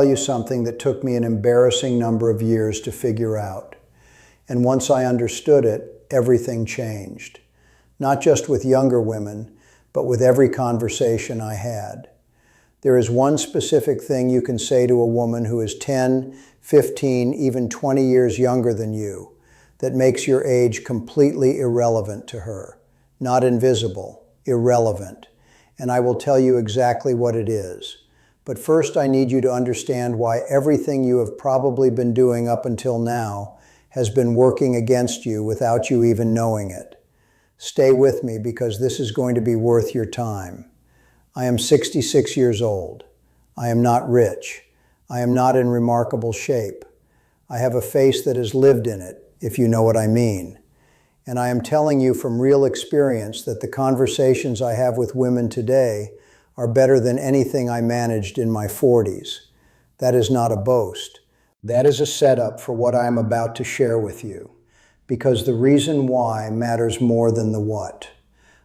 Tell you something that took me an embarrassing number of years to figure out. And once I understood it, everything changed. Not just with younger women, but with every conversation I had. There is one specific thing you can say to a woman who is 10, 15, even 20 years younger than you that makes your age completely irrelevant to her. Not invisible, irrelevant. And I will tell you exactly what it is. But first I need you to understand why everything you have probably been doing up until now has been working against you without you even knowing it. Stay with me because this is going to be worth your time. I am 66 years old. I am not rich. I am not in remarkable shape. I have a face that has lived in it, if you know what I mean. And I am telling you from real experience that the conversations I have with women today are better than anything I managed in my 40s. That is not a boast. That is a setup for what I am about to share with you, because the reason why matters more than the what.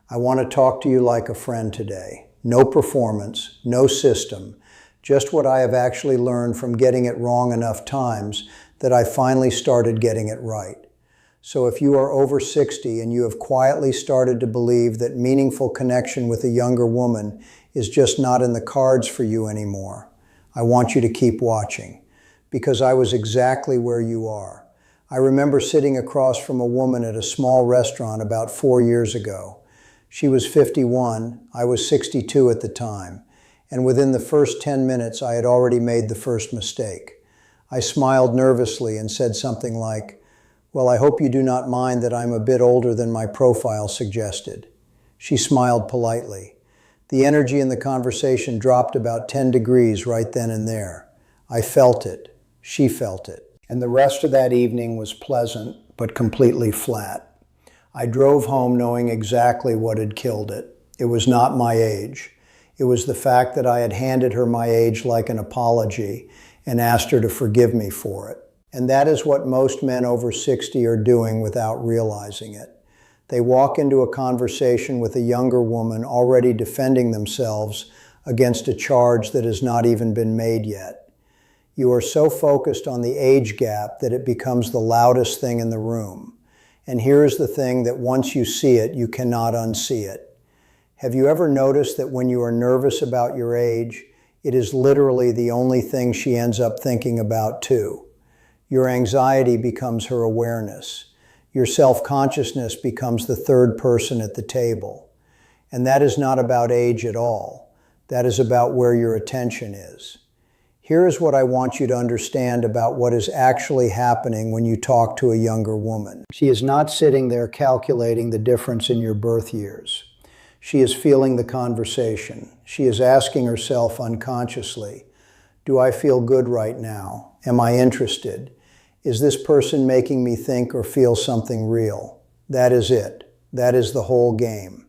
I want to talk to you like a friend today. No performance, no system, just what I have actually learned from getting it wrong enough times that I finally started getting it right. So if you are over 60 and you have quietly started to believe that meaningful connection with a younger woman is just not in the cards for you anymore, I want you to keep watching, because I was exactly where you are. I remember sitting across from a woman at a small restaurant about 4 years ago. She was 51, I was 62 at the time, and within the first 10 minutes I had already made the first mistake. I smiled nervously and said something like, "Well, I hope you do not mind that I'm a bit older than my profile suggested." She smiled politely. The energy in the conversation dropped about 10 degrees right then and there. I felt it. She felt it. And the rest of that evening was pleasant, but completely flat. I drove home knowing exactly what had killed it. It was not my age. It was the fact that I had handed her my age like an apology and asked her to forgive me for it. And that is what most men over 60 are doing without realizing it. They walk into a conversation with a younger woman already defending themselves against a charge that has not even been made yet. You are so focused on the age gap that it becomes the loudest thing in the room. And here is the thing that once you see it, you cannot unsee it. Have you ever noticed that when you are nervous about your age, it is literally the only thing she ends up thinking about too? Your anxiety becomes her awareness. Your self-consciousness becomes the third person at the table. And that is not about age at all. That is about where your attention is. Here is what I want you to understand about what is actually happening when you talk to a younger woman. She is not sitting there calculating the difference in your birth years. She is feeling the conversation. She is asking herself unconsciously, do I feel good right now? Am I interested? Is this person making me think or feel something real? That is it. That is the whole game.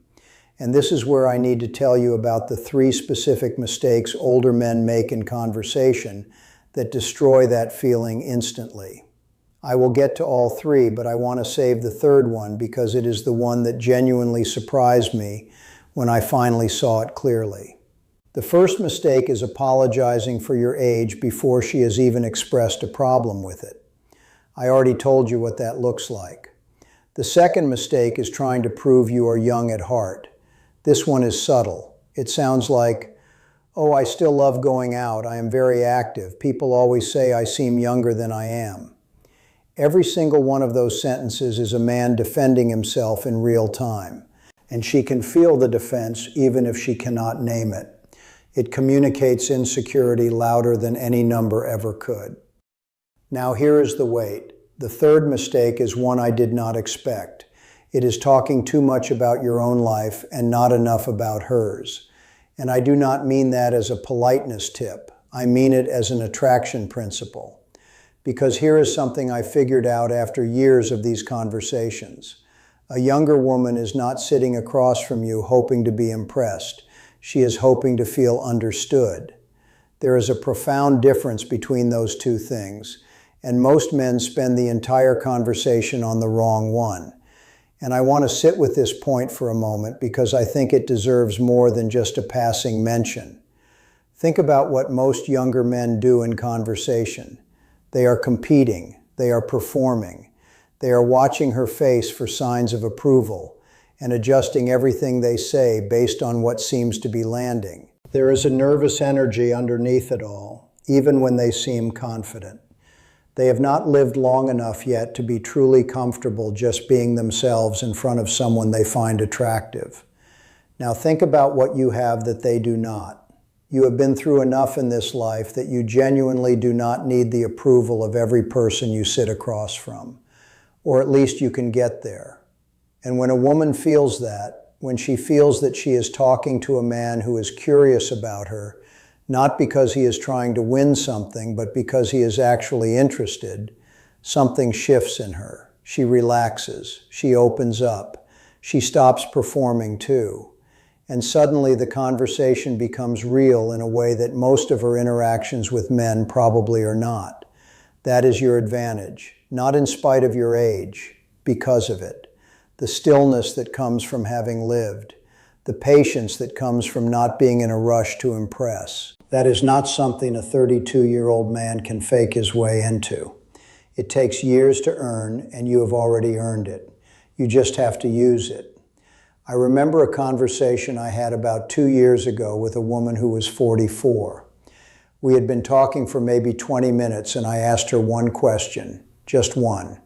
And this is where I need to tell you about the 3 specific mistakes older men make in conversation that destroy that feeling instantly. I will get to all 3, but I want to save the 3rd one because it is the one that genuinely surprised me when I finally saw it clearly. The first mistake is apologizing for your age before she has even expressed a problem with it. I already told you what that looks like. The second mistake is trying to prove you are young at heart. This one is subtle. It sounds like, oh, I still love going out. I am very active. People always say I seem younger than I am. Every single one of those sentences is a man defending himself in real time. And she can feel the defense even if she cannot name it. It communicates insecurity louder than any number ever could. Now here is the weight. The third mistake is one I did not expect. It is talking too much about your own life and not enough about hers. And I do not mean that as a politeness tip. I mean it as an attraction principle. Because here is something I figured out after years of these conversations. A younger woman is not sitting across from you hoping to be impressed. She is hoping to feel understood. There is a profound difference between those two things, and most men spend the entire conversation on the wrong one. And I want to sit with this point for a moment because I think it deserves more than just a passing mention. Think about what most younger men do in conversation. They are competing, they are performing, they are watching her face for signs of approval and adjusting everything they say based on what seems to be landing. There is a nervous energy underneath it all, even when they seem confident. They have not lived long enough yet to be truly comfortable just being themselves in front of someone they find attractive. Now think about what you have that they do not. You have been through enough in this life that you genuinely do not need the approval of every person you sit across from, or at least you can get there. And when a woman feels that, when she feels that she is talking to a man who is curious about her, not because he is trying to win something, but because he is actually interested, something shifts in her. She relaxes, she opens up, she stops performing too. And suddenly the conversation becomes real in a way that most of her interactions with men probably are not. That is your advantage, not in spite of your age, because of it. The stillness that comes from having lived, the patience that comes from not being in a rush to impress. That is not something a 32-year-old man can fake his way into. It takes years to earn, and you have already earned it. You just have to use it. I remember a conversation I had about 2 years ago with a woman who was 44. We had been talking for maybe 20 minutes, and I asked her one question, just one.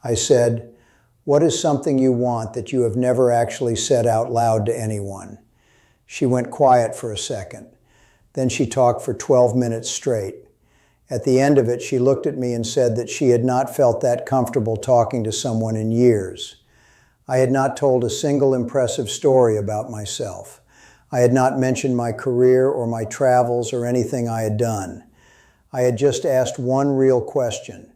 I said, "What is something you want that you have never actually said out loud to anyone?" She went quiet for a second. Then she talked for 12 minutes straight. At the end of it, she looked at me and said that she had not felt that comfortable talking to someone in years. I had not told a single impressive story about myself. I had not mentioned my career or my travels or anything I had done. I had just asked one real question,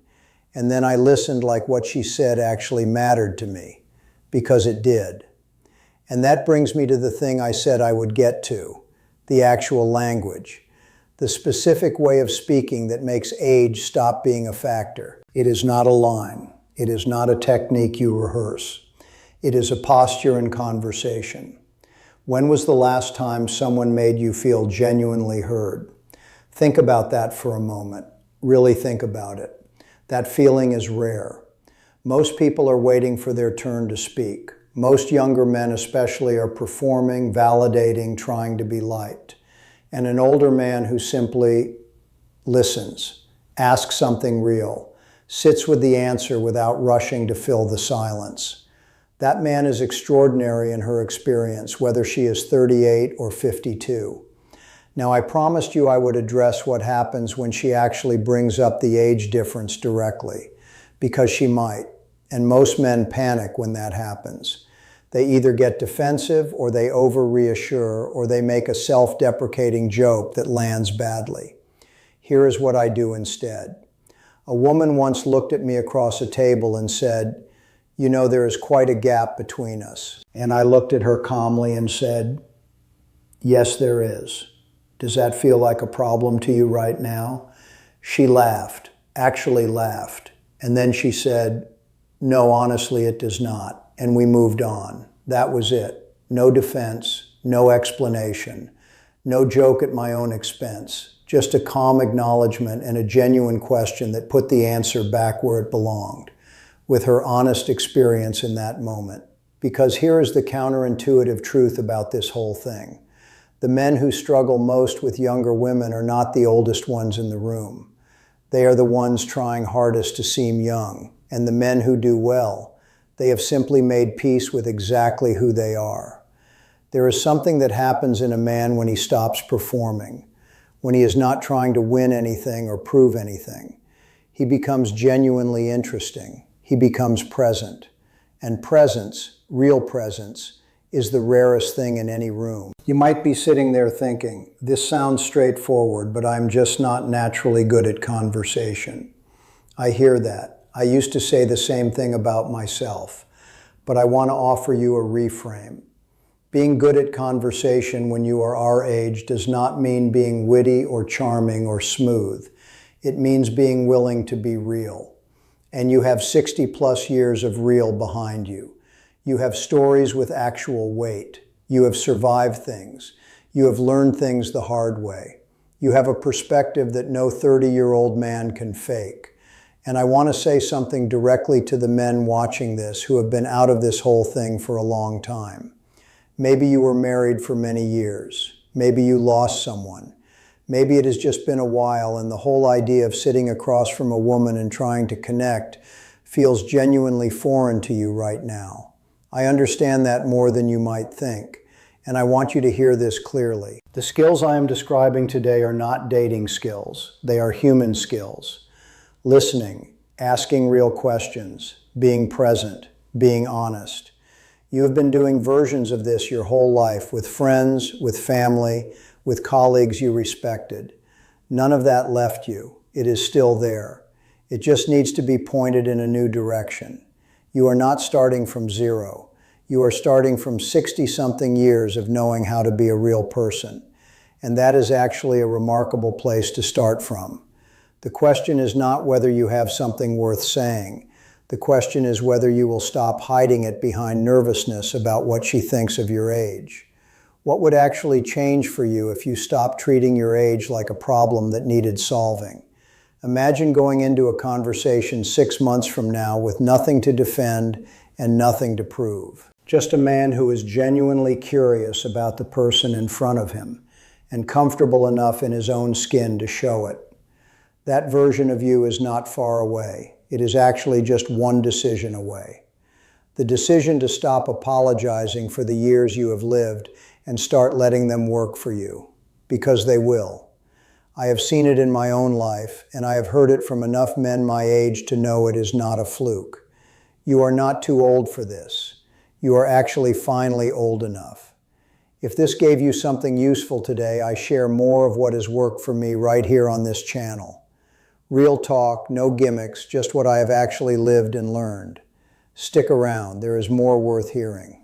and then I listened like what she said actually mattered to me, because it did. And that brings me to the thing I said I would get to, the actual language, the specific way of speaking that makes age stop being a factor. It is not a line. It is not a technique you rehearse. It is a posture in conversation. When was the last time someone made you feel genuinely heard? Think about that for a moment. Really think about it. That feeling is rare. Most people are waiting for their turn to speak. Most younger men especially are performing, validating, trying to be liked. And an older man who simply listens, asks something real, sits with the answer without rushing to fill the silence. That man is extraordinary in her experience, whether she is 38 or 52. Now, I promised you I would address what happens when she actually brings up the age difference directly, because she might, and most men panic when that happens. They either get defensive, or they over-reassure, or they make a self-deprecating joke that lands badly. Here is what I do instead. A woman once looked at me across a table and said, "You know, there is quite a gap between us." And I looked at her calmly and said, "Yes, there is. Does that feel like a problem to you right now?" She laughed, actually laughed. And then she said, "No, honestly, it does not." And we moved on. That was it. No defense, no explanation, no joke at my own expense. Just a calm acknowledgement and a genuine question that put the answer back where it belonged, with her honest experience in that moment. Because here is the counterintuitive truth about this whole thing. The men who struggle most with younger women are not the oldest ones in the room. They are the ones trying hardest to seem young. And the men who do well, they have simply made peace with exactly who they are. There is something that happens in a man when he stops performing, when he is not trying to win anything or prove anything. He becomes genuinely interesting. He becomes present. And presence, real presence, is the rarest thing in any room. You might be sitting there thinking, this sounds straightforward, but I'm just not naturally good at conversation. I hear that. I used to say the same thing about myself, but I want to offer you a reframe. Being good at conversation when you are our age does not mean being witty or charming or smooth. It means being willing to be real. And you have 60 plus years of real behind you. You have stories with actual weight. You have survived things. You have learned things the hard way. You have a perspective that no 30-year-old man can fake. And I want to say something directly to the men watching this who have been out of this whole thing for a long time. Maybe you were married for many years. Maybe you lost someone. Maybe it has just been a while and the whole idea of sitting across from a woman and trying to connect feels genuinely foreign to you right now. I understand that more than you might think, and I want you to hear this clearly. The skills I am describing today are not dating skills. They are human skills. Listening, asking real questions, being present, being honest. You have been doing versions of this your whole life with friends, with family, with colleagues you respected. None of that left you. It is still there. It just needs to be pointed in a new direction. You are not starting from zero. You are starting from 60-something years of knowing how to be a real person. And that is actually a remarkable place to start from. The question is not whether you have something worth saying. The question is whether you will stop hiding it behind nervousness about what she thinks of your age. What would actually change for you if you stopped treating your age like a problem that needed solving? Imagine going into a conversation 6 months from now with nothing to defend and nothing to prove. Just a man who is genuinely curious about the person in front of him and comfortable enough in his own skin to show it. That version of you is not far away. It is actually just one decision away. The decision to stop apologizing for the years you have lived and start letting them work for you, because they will. I have seen it in my own life, and I have heard it from enough men my age to know it is not a fluke. You are not too old for this. You are actually finally old enough. If this gave you something useful today, I share more of what has worked for me right here on this channel. Real talk, no gimmicks, just what I have actually lived and learned. Stick around, there is more worth hearing.